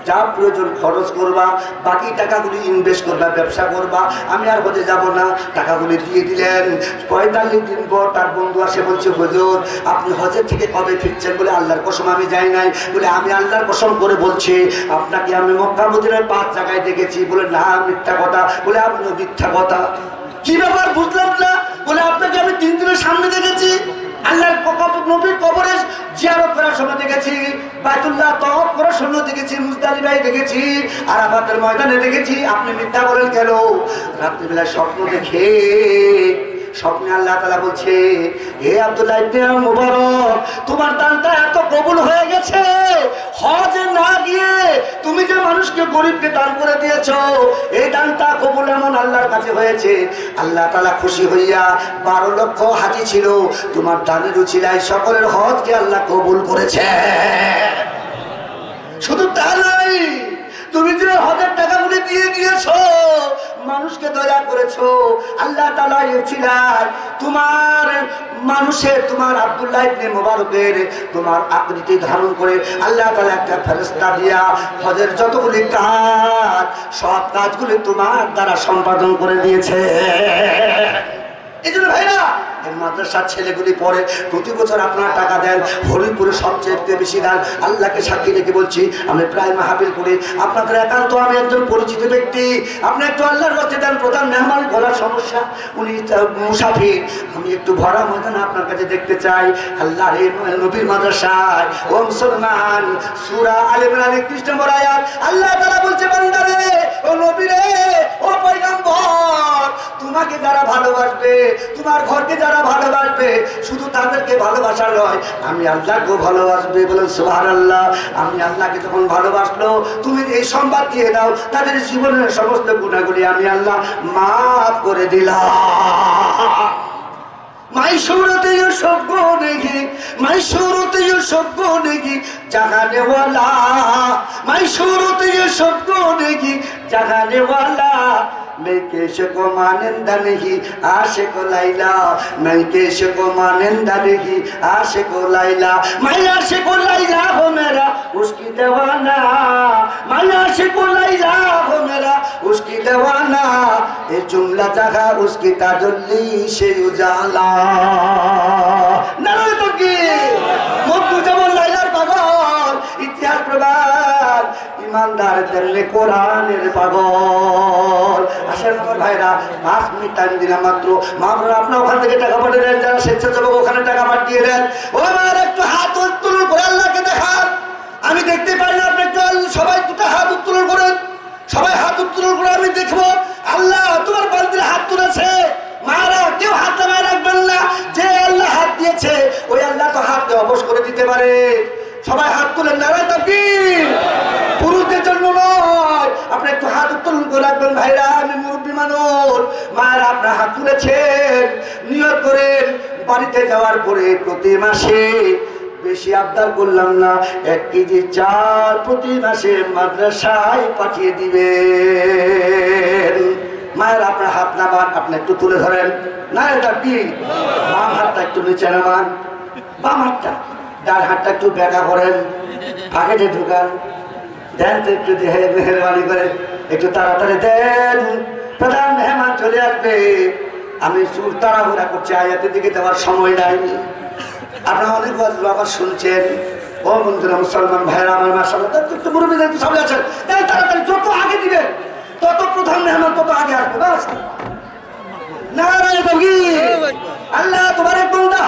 যা প্রয়োজন খরচ করবা, বাকি টাকাগুলি ইনভেস্ট করবা, ব্যবসা করবা, আমি আর হজে যাব না। টাকাগুলি দিয়ে দিলেন। 45 দিন পর তার বন্ধু আসে, বলছে, হুজুর আপনি হজের থেকে কবে ফিরছেন? বলে, আল্লাহর কসম আমি যাই নাই। বলে, আমি আল্লাহর কসম করে বলছি, আপনাকে আমি মক্কা মদিনায় 5 জায়গায় দেখেছি। বলে, না মিথ্যা কথা। বলে, আপনিও মিথ্যা কথা। কি ব্যাপার বুঝলাম না? বলে, আপনাকে আমি 3 দিনের সামনে দেখেছি, আল্লাহর নবীর কবরে জিয়ারত করার সময় দেখেছি, বাইতুল্লাহ তওয়াফ করার সময় দেখেছি, মুজদালিফায় দেখেছি, আরাফাতের ময়দানে দেখেছি। আপনি মিথ্যা বলেন কেন? রাত্রিবেলা স্বপ্ন দেখে স্বপ্নে আল্লাহ তাআলা বলছে, হে আব্দুল্লাহ ইবনে মুবারক, তোমার দানটা এত কবুল হয়ে গেছে, হজে না গিয়ে তুমি যে মানুষকে গরিবকে দান করে দিয়েছো, এই দানটা কবুল এমন আল্লাহর কাছে হয়েছে। আল্লাহ তাআলা খুশি হইয়া 12 লক্ষ হাজি ছিল, তোমার দানের উছিলায় সকলের হজকে আল্লাহ কবুল করেছে। শুধু তা নয়, তুমি যে হজের টাকাগুলি দিয়ে দিয়েছো, মানুষকে দয়া করেছো, আল্লাহ তাআলা উছিলায় তোমার মানুষের, তোমার আব্দুল্লাহ ইবনে মুবারকের তোমার আকৃতি ধারণ করে আল্লাহ তাআলা একটা ফেরেশতা দিয়া হজের যতগুলি কাজ, সব কাজগুলি তোমার দ্বারা সম্পাদন করে দিয়েছে। এই জন্য ভাইরা, মাদ্রাসার ছেলেগুলি পড়ে, প্রতি বছর আপনারা টাকা দেন, হরিপুরে সবচেয়ে বেশি দেন। আল্লাহকে সাক্ষী রেখে বলছি, আমি প্রায় মাহফিল করি, আপনাদের একান্ত আমি একজন পরিচিত ব্যক্তি, আপনি একটু আল্লাহর কাছে দেন। প্রধান মেহমান গলার সমস্যা, উনি মুসাফির, আমি একটু ভরা ময়দানে আপনার কাছে দেখতে চাই। আল্লাহর নবীর মাদ্রাসায় ও মুসলমান, সূরা আলে ইমরান 31 নম্বর আয়াত, আল্লাহ তাআলা বলছে, বান্দারে, ও নবীরে, ও পয়গম্বর, তোমাকে যারা ভালোবাসবে, তোমার ঘরকে যারা ভালোবাসবে, শুধু তাদেরকে ভালোবাসা নয়, আমি আল্লাহকেও ভালোবাসবে। বলেন সুবহানাল্লাহ। আমি আল্লাহকে যখন ভালোবাসলো, তুমি এই সংবাদ দিয়ে দাও, তাদের জীবনের সমস্ত গুনাহগুলি আমি আল্লাহ মাফ করে দিলাম। माई सूरत ये सब गुनेगी, माई सूरत ये सब गुनेगी जगाने वाला, माई सूरत ये सब गुनेगी जगाने वाला। मैं कैसे को मानंदा नहीं आशिक को लाइला, मैं कैसे को मानंदा नहीं आशिक को लाइला। मैं आशिक को लाइला हो मेरा उसकी दीवाना, मैं आशिक को लाइला हो मेरा उसकी दीवाना। ये जुमला जगह उसकी ताजुल्ली से उजाला। नारे तो की मुद्दू जबल लाइलार पागल, इतिहास प्रभाव ईमानदार दिल কোরআনের পাগল। আসেন আমার ভাইরা, 5 মিনিট টাইম দিলাম মাত্র। মামরা আপনারা ওখান থেকে টাকা পাঠিয়ে দেন, যারা স্বেচ্ছাসেবক ওখানে টাকা পাঠিয়ে দেন। ও আমার একটু হাত উত্তোলন করে আল্লাহকে দেখান। আমি দেখতে পাই না, আপনি একটু সবাই দুটো হাত উত্তোলন করেন, সবাই হাত উত্তোলন করে আমি দেখবো। আল্লাহ তোমার বান্দির হাত তুলেছে, মারা কেউ হাত নামায় রাখবেন না। যে আল্লাহ হাত দিয়েছে ওই আল্লাহ তো হাতকে অবশ করে দিতে পারে। সবাই হাত তুলেন, নারায়ে তাকবীর। পুরুষদের জন্য নয়, আপনি একটু হাত উত্তোলন করে রাখবেন। ভাইরা, আমি মুরব্বী মানুষ, মায়েরা আপনার হাত তুলেছেন, নিয়ত করেন বাড়িতে যাওয়ার পরে প্রতি মাসে, বেশি আবদার করলাম না, 1 কেজি চাল প্রতি মাসে মাদ্রাসায় পাঠিয়ে দিবেন। মায়ের আপনার হাত নামান, আপনি একটু তুলে ধরেন। না এটা কি, বাম হাতটা একটু নিচে নামান, বাম হাতটা, ডান হাতটা একটু বেঁকা করেন, পকেটে ঢুকান, দেন তো একটু মেহরবানি করে, একটু তাড়াতাড়ি দেন। প্রধান মেহমান চলে আসবে, আমি সুর তাড়াহুড়া করছি, আয়াতের দিকে যাওয়ার সময় নাই। আপনারা অনেক আবার শুনছেন। ও বন্ধুরা, মুসলমান ভাইরা আমার, মাশাআল্লাহ একটু মুরব্বি দেখতে সবাই আছেন, তাড়াতাড়ি যত আগে দিবেন তত প্রধান মেহমান তত আগে আসবে। নারায়ে তাকবীর। আল্লাহ তোমার এক বান্দা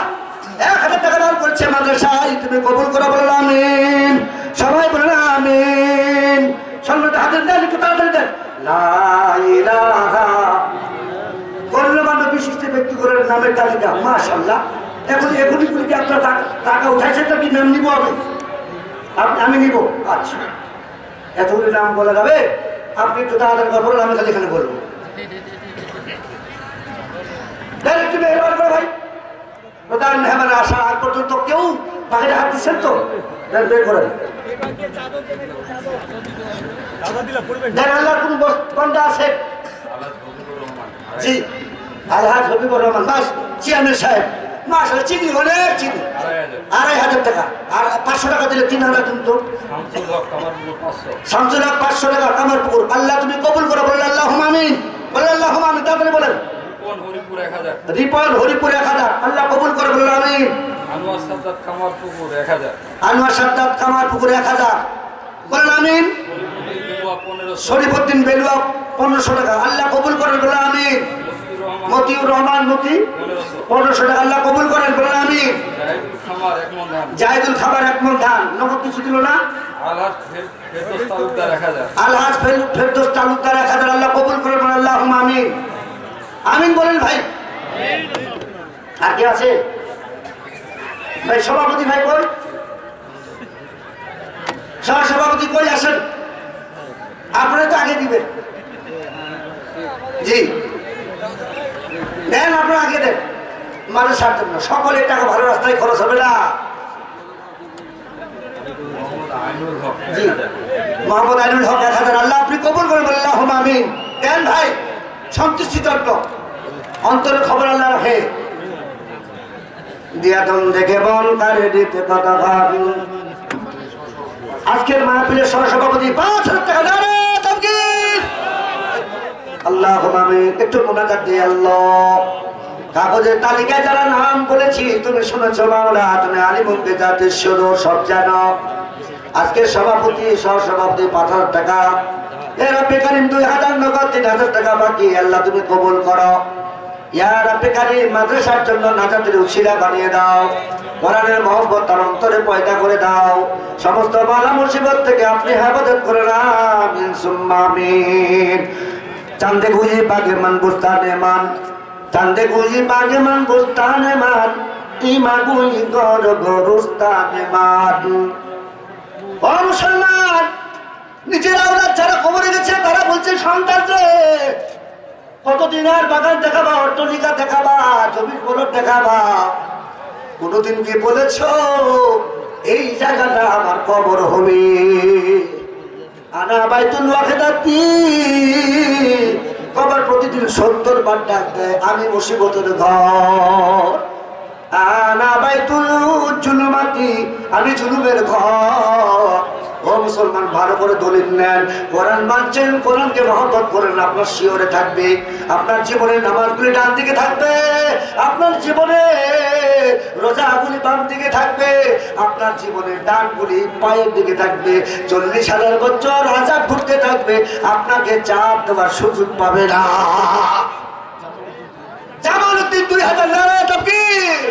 1000 টাকা দান করেছে মাদ্রাসায়, তুমি কবুল করো, বলেন আমিন। সবাই বলেন আমিন। সম্মানিত হাতের দেন, একটু তাড়াতাড়ি দেন। লা ইলাহা, গণ্যমান্য বিশিষ্ট ব্যক্তিগুলোর নামের তালিকা, মাশাআল্লাহ। এখনই কি আপনার টাকা উঠাইছে, কি নাম নিব আমি নিব? আচ্ছা, এতগুলি নাম বলা যাবে? আপনি একটু তাড়াতাড়ি বলুন, আমি খালি এখানে বলবো। একটু মেহরবানি করে ভাই, প্রধান মেহমান আসা আগ পর্যন্ত কেউ বাহিরে হাত দিচ্ছেন তো বের করেন। আল্লাহর কোন বন্ধা আছে? জি, আলহাজ হবিবুর রহমান বাস চেয়ারম্যান সাহেব, মাশাআল্লাহ, চিনি অনেক চিনি। 2500 টাকা, আর 500 টাকা দিলে 3000 কিন্তু। শামসুল হক 500 টাকা, কামারপুকুর। আল্লাহ তুমি কবুল করো, বলেন আল্লাহুম্মা আমিন, বলেন আল্লাহুম্মা আমিন। তারপরে বলেন রিপন হরিপুর 1000, আল্লাহ কবুল করে, বলেন আমিন। আনোয়ার সাদ্দাত কামারপুকুর 1000, আনোয়ার সাদ্দাত কামারপুকুর 1000, বলেন আমিন। শরীফউদ্দিন বেলুয়া 1500 টাকা, আল্লাহ কবুল করেন, বলেন আমিন। মতিউর রহমান মতি 1500 টাকা, আল্লাহ কবুল করেন, বলেন আমিন। জাহিদুল খাবার 1 মণ ধান, নগদ কিছু দিল না। আলহাজ ফেরদৌস তালুকদার 1000, আল্লাহ কবুল করেন, বলেন আল্লাহুম্মা আমিন। আমিন বলেন ভাই। আর কে আছে ভাই? সভাপতি ভাই কই? সভাপতি কই? আসেন, আপনারা তো আগে দিবেন। জি দেন, আপনারা আগে দেন। মাদ্রাসার জন্য সকলের টাকা ভালো রাস্তায় খরচ হবে না। জি মোহাম্মদ আইনুল হক 1000। আল্লাহ আপনি কবুল করেন, আল্লাহুম্মা আমিন। দেন ভাই, সন্তুষ্টি তর্ক, অন্তরের খবর আল্লাহ রাখে। দিয়াদন দেখে বল কারে দিতে কথা ভাবি। আজকের মাহফিলের সহসভাপতি 5000 টাকা দাঁড়ে তাকবীর। আল্লাহুম্মা আমিন। একটু মুনাজাত দিয়ে আল্লাহ, কাগজের তালিকায় যারা নাম বলেছি তুমি শুনেছো মাওলা, তুমি আলিমুল বেদাতের শুরু সব জানো। আজকের সভাপতি সহসভাপতি 5000 টাকা, এ রব্বে কারীম 2000 নগদ, 3000 টাকা বাকি। আল্লাহ তুমি কবুল করো ইয়া রব্বে কারীম। মাদ্রাসার জন্য নাজাতের উসিলা বানিয়ে দাও, কোরআনের মহব্বত তার অন্তরে পয়দা করে দাও, সমস্ত বালা মুসিবত থেকে আপনি হেফাজত করে নাও, আমিন সুম্মা আমিন। চান্দে গুজি বাগে মান বুস্তানে মান, চান্দে গুজি বাগে মান বুস্তানে মান, ইমা গুজি গর গরুস্তানে মান। ও মুসলমান, নিজের আওলাদ যারা কবরে গেছে তারা বলছে সন্তানকে কতদিন আর বাগান দেখাবা, অট্টালিকা দেখাবা, জমির পলট দেখাবা? কোনদিন কি বলেছ এই জায়গাটা আমার কবর হবে? আনা বাইতুল ওয়াহিদাতি, কবর প্রতিদিন 70 বার ডাক দেয়, আমি মুসিবতের ঘর। আনা বাইতুল জুলুমাতি, আমি জুলুমের ঘর। ও মুসলমান, ভালো করে দলিল নেন, কোরআন মানছেন, কোরআনকে মহব্বত করেন, আপনার শিওরে থাকবে, আপনার জীবনে নামাজগুলি ডান দিকে থাকবে, আপনার জীবনে রোজাগুলি বাম দিকে থাকবে, আপনার জীবনে ডানগুলি পায়ের দিকে থাকবে। 40,000 বছর আযাব ঘুরতে থাকবে, আপনাকে চাপ দেওয়ার সুযোগ পাবে না। জামালউদ্দিন 2000 নারায়ে তাকবীর।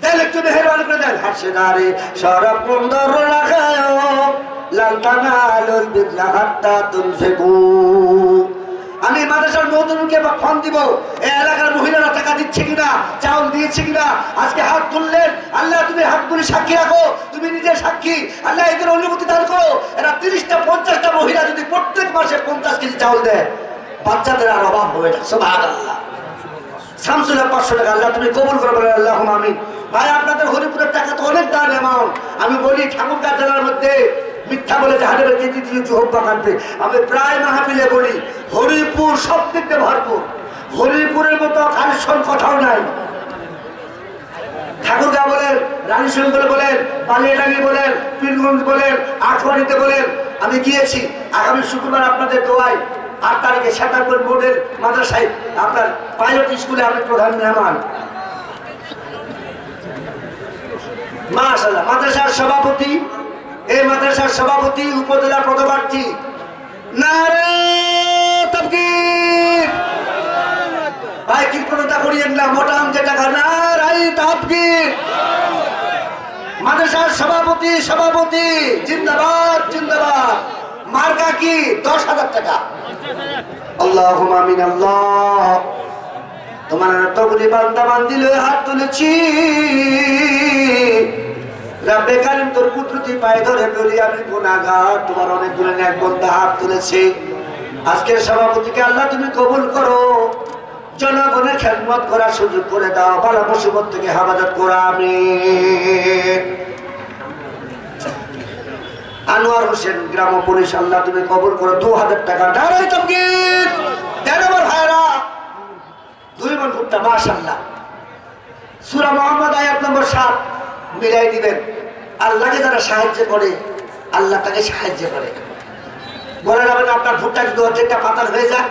দেন একটু মেহেরবানি করে দেন। হাসিদারে সরব বন্দর রাখায় লালতানালুল বিররা হাত্তা তুনফিকু। আমি মাদ্রাসার নতুনকে ফোন দিব, এই এলাকার মহিলারা টাকা দিচ্ছে কিনা, চাউল দিয়েছে কিনা। আজকে হাত তুললেন, আল্লাহ তুমি হাতগুলি সাক্ষী রাখো, তুমি নিজে সাক্ষী। আল্লাহ এদের অনুমতি দান করো। এরা 30টা 50টা মহিলা যদি প্রত্যেক মাসে 50 কেজি চাউল দেয়, বাচ্চাদের আর অভাব হবে না। সুবহানাল্লাহ। শামসুল 500 টাকা, আল্লাহ তুমি কবুল করে বলেন আল্লাহুম্মা আমিন। ভাই আপনাদের হরিপুরের টাকা তো অনেক দান অ্যামাউন্ট। আমি বলি ঠাকুরগাঁ জেলার মধ্যে মিথ্যা বলে জাহাজের কেজি দিয়ে জোহব্বা কাটবে। আমি প্রায় মাহফিলে বলি হরিপুর সব দিক দিয়ে ভরপুর, হরিপুরের মতো কালেকশন কোথাও নাই। ঠাকুরগাঁ বলেন, রানীশঙ্কর বলেন, বালিয়াডাঙ্গি বলেন, পীরগঞ্জ বলেন, আটওয়ারিতে বলেন, আমি গিয়েছি। আগামী শুক্রবার আপনাদের দোয়ায় 8 তারিখে শেতারপুর বোর্ডের মাদ্রাসায় আপনার পাইলট স্কুলে আমি প্রধান মেহমান। মাশাআল্লাহ, মাদ্রাসার সভাপতি, এই মাদ্রাসার সভাপতি উপজেলা পদপ্রার্থী। নারে তাকবীর। ভাই কীর্তনতা করিয়েন না, মোটা অঙ্কের টাকা। নারে তাকবীর। মাদ্রাসার সভাপতি জিন্দাবাদ জিন্দাবাদ। মার্কা কি? 10,000 টাকা। আল্লাহুম্মা আমিন। আল্লাহ তোমার তবলি বান্দা বান্দিলে হাত তুলেছি, রব্বে কারীম তোর কুদরতি পায়ে ধরে বলি আমি গুনাহগার, তোমার অনেক দূরে এক বন্ধা হাত তুলেছে। আজকের সভাপতিকে আল্লাহ তুমি কবুল করো, জনগণের খেদমত করার সুযোগ করে দাও, বালা মুসিবত থেকে হেফাজত করো, আমিন। আনোয়ার হোসেন গ্রাম পুলিশ, আল্লাহ তুমি কবুল করো, 2000 টাকা। নারায়ে তাকবীর। দেন আমার ভাইরা 2 মণ ভুট্টা, মাশাআল্লাহ। সূরা মুহাম্মদ আয়াত নম্বর 7 মিলাই দিবেন। আল্লাহকে যারা সাহায্য করে আল্লাহ তাকে সাহায্য করে। বলে যাবেন আপনার ভুট্টা যদি অর্ধেকটা পাতার হয়ে যায়,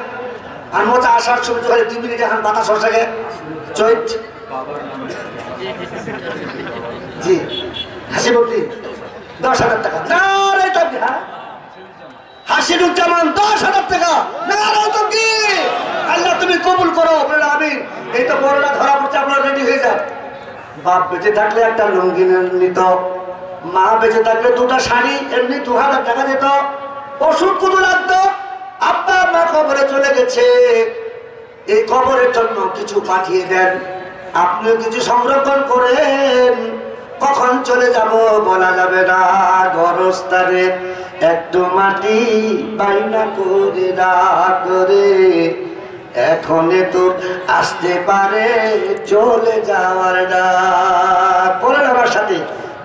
আর মোচা আসার সময় যখন 2 মিনিট এখন বাতাস হচ্ছে চৈত। জি হাসিবুদ্দি 10,000 টাকা। নারায়ে তাকবীর। হাসিনুজ্জামান 10,000 টাকা। নারায়ে তাকবীর। আল্লাহ তুমি কবুল করো, বলেন আমিন। এই তো বড়রা ধরা পড়ছে, আপনারা রেডি হয়ে যান। বাপ বেঁচে থাকলে একটা লুঙ্গি নিত, মা বেঁচে থাকলে 2টা শাড়ি, এমনি 2000 টাকা দিত। ওষুধ কত লাগতো? আব্বা মা কবরে চলে গেছে, এই কবরের জন্য কিছু পাঠিয়ে দেন। আপনিও কিছু সংরক্ষণ করেন। কখন চলে যাব বলা যাবে না। গরস্থানে একটু মাটি বাইনা করে রাখ করে, এখন তো আসতে পারে চলে যাওয়ার ডাক। বলেন আমার সাথে,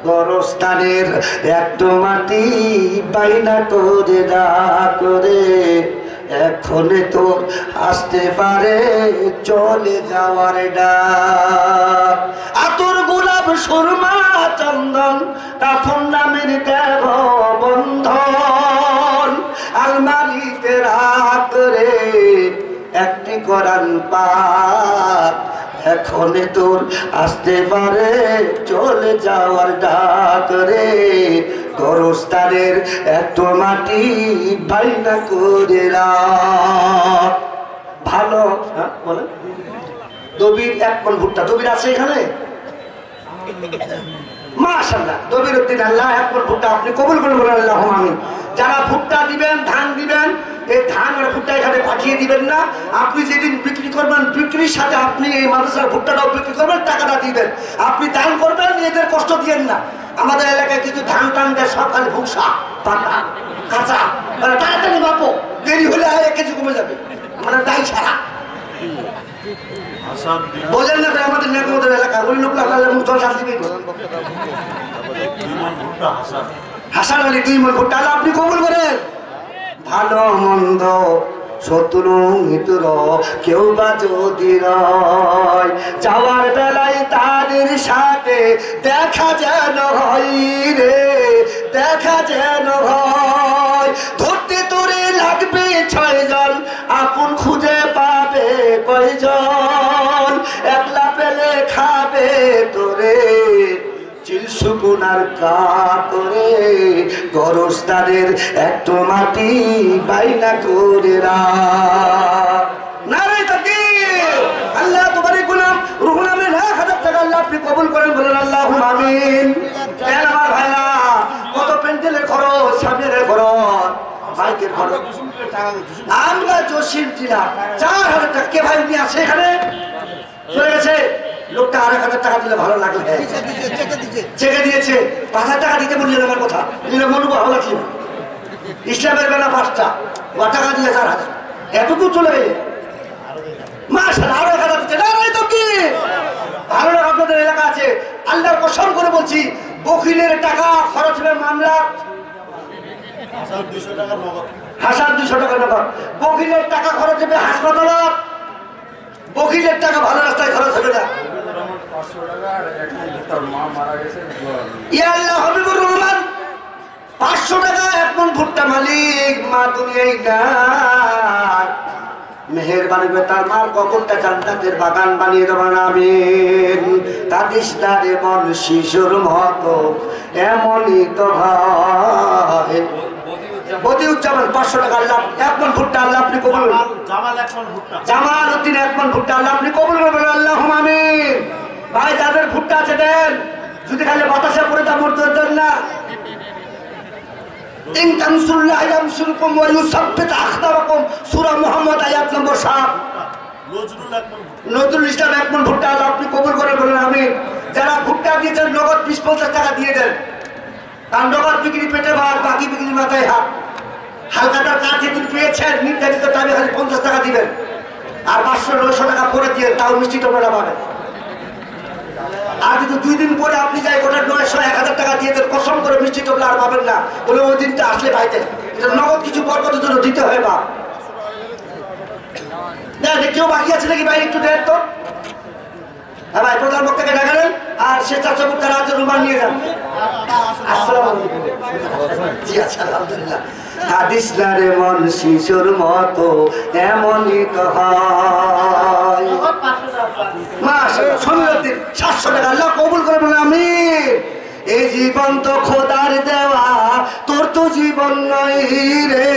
গরস্থানের একটু মাটি বাইনা করে রাখ করে, এখন তো আসতে পারে চলে যাওয়ার ডাক। আতর গোলাপ সুরমা চন্দন কাফন নামের দেহ বন্ধন, আলমারিতে রাখ রে একটি কোরআন পাক, এখন তোর আসতে পারে চলে যাওয়ার ডাক রে। গরস্থানের এত মাটি বাইনা করে রাখ। ভালো বলে দবির 1 মণ ভুট্টা। দবির আছে এখানে? মাশাআল্লাহ, দবির উদ্দিন আল্লাহ 1 মণ ভুট্টা আপনি কবুল করুন, বলেন আল্লাহুম্মা আমিন। যারা ভুট্টা দিবেন, ধান দিবেন, এই ধান আর ভুট্টা এখানে পাঠিয়ে দিবেন না। আপনি যেদিন বিক্রি করবেন, বিক্রির সাথে আপনি এই মাদ্রাসার ভুট্টাটাও বিক্রি করবেন, টাকাটা দিবেন। আপনি দান করবেন, এদের কষ্ট দিয়েন না। আমাদের এলাকায় কিছু ধান টান দেয়, সব খালি ভুসা পাতা কাঁচা, মানে তাড়াতাড়ি বাপো, দেরি হলে 1 কেজি কমে যাবে, মানে দায় ছাড়া। বলেন না আমাদের নেকমতের এলাকা ওই লোক হাসান আলী 2 মণ ভুট্টা আপনি কবুল করেন। ভালো মন্দ শত্রু মিত্র কেউ বা যদি নয়, যাওয়ার বেলায় তাদের সাথে দেখা যেন হয় রে, দেখা যেন হয়। ধরতে তোরে লাগবে 6 জন, আপন খুঁজে পাবে কয়জন, একলা পেলে খাবে তোরে চিলসুকুনার কাতরে। গরস্থানের একটু মাটি বাইনা করে রাখ। নারে তাকবীর। আল্লাহ তোমারই গোলাম রুহুল আমিন 1000 টাকা আল্লাহ আপনি কবুল করেন, বলেন আল্লাহুম্মা আমিন। আমার ভাইরা কত পেন্টেলের খরচ, সামনের খরচ, বাইকের খরচ, আমরা জসিম ছিলাম 4000 টাকা। কে ভাই নিয়ে আছে এখানে? চলে গেছে লোকটা। 1000 টাকা দিলে ভালো লাগবে, চেকে দিয়েছে। 5000 টাকা দিতে বললেন আমার কথা, মনু ভালো লাগছে। ইসলামের বেলা 5টা, ও টাকা দিয়ে 4000, এত দূর চলে গেলে মাশাআল্লাহ। আরো 1000 দিচ্ছে। না তো কি ভালো লাগে আপনাদের এলাকা আছে। আল্লাহর কসম করে বলছি, বকিলের টাকা খরচ হবে মামলা 1200 টাকা নগদ, 1200 টাকা নগদ। বকিলের টাকা খরচ হবে হাসপাতাল, বকিলের টাকা ভালো রাস্তায় খরচ হবে না। 500 টাকা আর একটা মা মারা গেছে। ইয়া আল্লাহ হাবিবুর রহমান 500 টাকা 1 মণ ভুট্টা মালিক মা দুনিয়ায় নাই। মেহেরবানি করে তার মার কবরটা জান্নাতের বাগান বানিয়ে দেবেন আমিন। কাঁদিস না রে মন শিশুর মতো, এমনই তো হয়। বদিউজ্জামান 500 টাকা আল্লাহ 1 মণ ভুট্টা আল্লাহ আপনি কবুল করুন। জামাল উদ্দিন 1 মণ ভুট্টা আল্লাহ আপনি কবুল করবেন, আল্লাহুম্মা আমিন। ভাই যাদের ভুট্টা আছে দেন, যদি খালি বাতাসে পড়ে তা মরতে দেন না। ইন তানসুরুল্লাহ ইয়ানসুরকুম ওয়া ইউসাব্বিত আখদারাকুম, সূরা মুহাম্মদ আয়াত নম্বর 7। নজরুল ইসলাম 1 মণ ভুট্টা আল্লাহ আপনি কবুল করে বলেন আমিন। যারা ভুট্টা দিয়েছেন নগদ 20-50 টাকা দিয়ে দেন, কারণ নগদ বিক্রি পেটে ভাত, বাকি বিক্রি মাথায় হাত। হালকাটার কাজ যেদিন পেয়েছেন নির্ধারিত দামে খালি 50 টাকা দিবেন, আর 500-900 টাকা পরে দিয়ে তাও মিষ্টি টোপটা পাবেন। আর যদি 2 দিন পরে আপনি যাই ওটা 900-1000 টাকা দিয়ে দেন, কসম করে মিষ্টি টোপলা আর পাবেন না। বলে ওই দিনটা আসলে পাইতেন। এটা নগদ কিছু বরকতের জন্য দিতে হয়। বা কেউ বাকি আছে নাকি ভাই? একটু দেন তো। হ্যাঁ ভাই, প্রধান বক্তাকে দেখালেন আর সে চাচাপুর তারা রুমাল নিয়ে যান। আসসালামু আলাইকুম। জি আচ্ছা, আলহামদুলিল্লাহ। কাঁদিস না রে মন শিশুর মতো, এমনই তো হয়। মাশাআল্লাহ। 700 টাকা আল্লাহ কবুল করে বলে আমিন। এই জীবন তো খোদার দেওয়া, তোর তো জীবন নয় রে,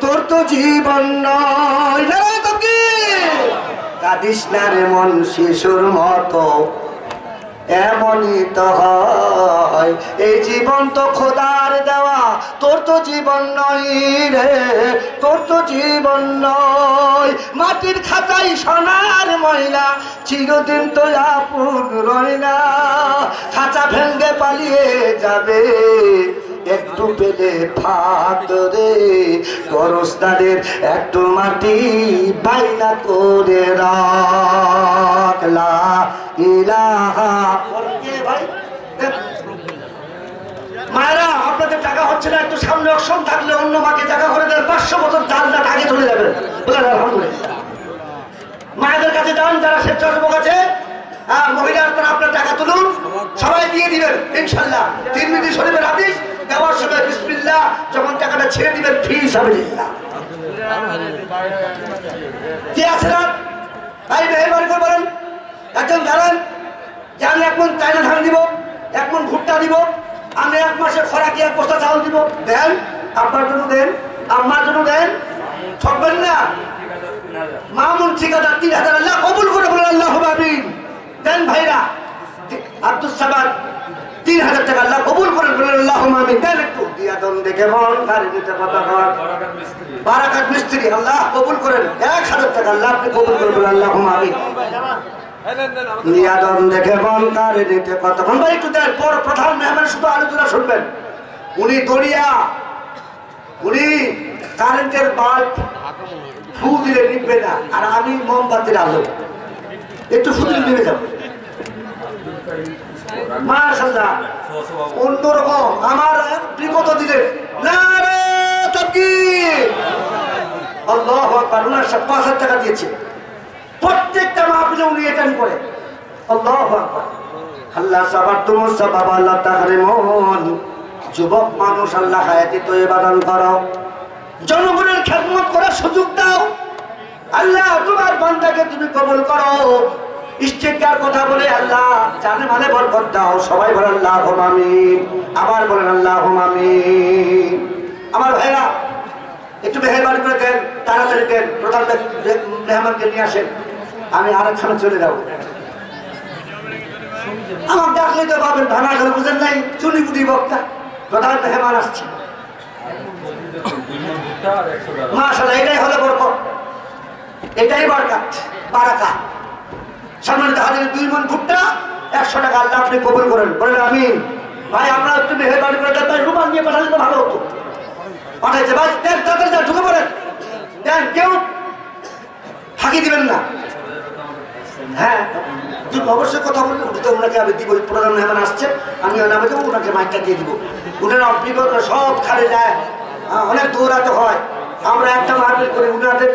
তোর তো জীবন নয়। নারে তাকবীর। কাঁদিস না রে মন শিশুর মতো, এমনই তো হয়, এই জীবন তো খোদার দেওয়া, তোর তো জীবন নয় রে, তোর তো জীবন নয়। মাটির খাঁচাই সোনার ময়না, চিরদিন তো আপন রয় না। খাঁচা ভেঙ্গে পালিয়ে যাবে, একটু পেলে ফাঁক রে, গরস্তাদের একটু মাটি বাইনা করে রাখ। লা ইলাহা। ভাই মায়েরা, আপনাদের টাকা হচ্ছে না, একটু সামনে অপশন থাকলে অন্য মাকে টাকা করে দেন, 500 বছর চালটা আগে চলে যাবেন। বলেন আলহামদুলিল্লাহ। মায়েদের কাছে যান যারা স্বেচ্ছাসেবক আছে, মহিলারা তারা আপনার টাকা তুলুন, সবাই দিয়ে দিবেন ইনশাল্লাহ। তিরমিজি শরীফের হাদিস, দেওয়ার সময় বিসমিল্লাহ, যখন টাকাটা ছেড়ে দিবেন ফি সাবিলিল্লাহ। কি আছে না ভাই, মেহেরবানি করে বলেন। একজন দাঁড়ান যে আমি 1 মণ চায়না ধান দিব, 1 মণ ভুট্টা দিব, আমি 1 মাসের খোরাকি 1 বস্তা চাউল দিব। দেন, আপনার জন্য দেন, আমার জন্য দেন, ঠকবেন না। মামুন ঠিকাদার 3000, আল্লাহ কবুল করে বলেন আল্লাহুম্মা আমিন। দেন ভাইরা। আব্দুস সামাদ 3000 টাকা, আল্লাহ কবুল করে বলেন আল্লাহুম্মা আমিন। দেন একটু দিয়া দন দেখে মন গাড়ি দিতে কথা কর। বারাকাত মিস্ত্রি, আল্লাহ কবুল করেন 1000 টাকা, আল্লাহ আপনি কবুল করে বলেন আল্লাহুম্মা আমিন। নিয়াদন দেখে মন গাড়ি দিতে কতক্ষণ ভাই একটু দেন। পর প্রধান মেহমান শুধু আলোচনা শুনবেন। উনি দড়িয়া, উনি কারেন্টের বাল্ব ফু দিলে নিবে না, আর আমি মোমবাতির আলো, একটু ফুদিলে নেমে যাবো। মাশাআল্লাহ, অন্যরকম আমার বিপদ দিলে নারে তাকবীর, আল্লাহু আকবার। উনার 5,000 টাকা দিয়েছে, প্রত্যেকটা মাহফিলে উনি এটা করে। আল্লাহু আকবার। আল্লাহ সাবার তুমুর সাবাব আল্লাহ তাহরিমুন। যুবক মানুষ, আল্লাহ হায়াতে তয়্যিবা দান করো, জনগণের খেদমত করার সুযোগ দাও। আল্লাহ তোমার বান্দাকে তুমি কবুল করো। ইস্তেগফার কথা বলে আল্লাহ জানে মানে বরকত দাও। সবাই বলেন আল্লাহুম্মা আমিন। আবার বলেন আল্লাহুম্মা আমিন। আমার ভাইরা একটু মেহেরবানি করে দেন, তাড়াতাড়ি দেন। প্রধান মেহমানকে নিয়ে আসেন, আমি আরেকখানে চলে যাবো। আমার ডাকলে তো পাবেন, ভাঙা গেল বুঝেন নাই, চুনিপুটি বক্তা। প্রধান মেহমান আসছে, মাশাআল্লাহ। এটাই হলো বরকত, এটাই বরকত, বারাকাত। সম্মানিত হাজির, 2 মণ ভুট্টা 100 টাকা, আল্লাহ আপনি কবুল করেন বলেন আমিন। ভাই আমরা একটু মেহেরবানি করে দেন, রুমাল নিয়ে পাঠালে তো ভালো হতো। পাঠাইছে ভাই, দেন তাদের যা ঢুকে পড়েন, দেন, কেউ ফাঁকি দিবেন না। হ্যাঁ, অবশ্যই কথা বলবেন। ওনাকে আমি দিব, প্রধান মেহমান আসছে, আমি নামে যাবো, ওনাকে মাইকটা দিয়ে দিব। উনারা অভিজ্ঞতা সব খালে যায়, অনেক দৌড়াতে হয়। আমরা একটা মাহফিল করি, উনাদের